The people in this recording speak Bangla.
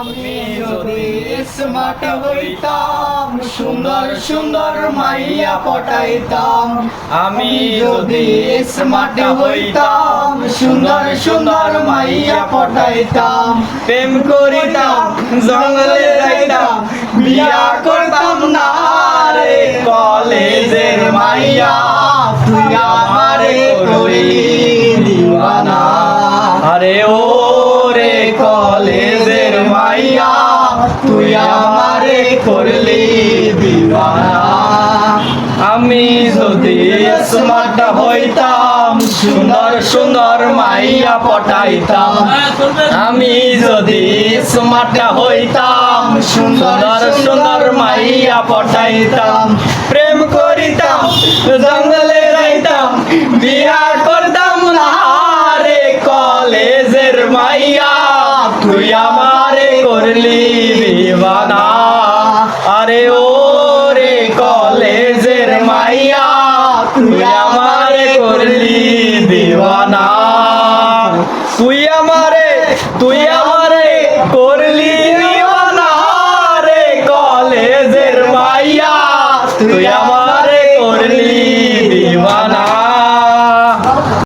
আমি যদি স্মার্ট হইতাম, সুন্দর সুন্দর মাইয়া পটাইতাম। আমি যদি স্মার্ট হইতাম, সুন্দর সুন্দর মাইয়া পটাইতাম। প্রেম করিতাম, জঙ্গলে যাইতাম, বিয়া করতাম না রে। কলেজের মাইয়া তুই আমারে করলি দিওয়ানা। আরে ও রে কলেজের মাইয়া তুই আমারে করলি দিওয়ানা। আমি যদি স্মার্ট হইতাম, সুন্দর সুন্দর মাইয়া পটাইতাম। আমি যদি স্মার্ট হইতাম, সুন্দর সুন্দর মাইয়া পটাইতাম। প্রেম করিতাম, জঙ্গলে যাইতাম, বিয়া করতাম না রে। কলেজের মাইয়া তুই আমারে করলি দিওয়ানা। আরে ও রে কলেজের মাইয়া তুই আমারে করলি দিওয়ানা। তুই আমারে করলি দিওয়ানা রে। কলেজের মাইয়া তুই আমারে করলি দিওয়ানা।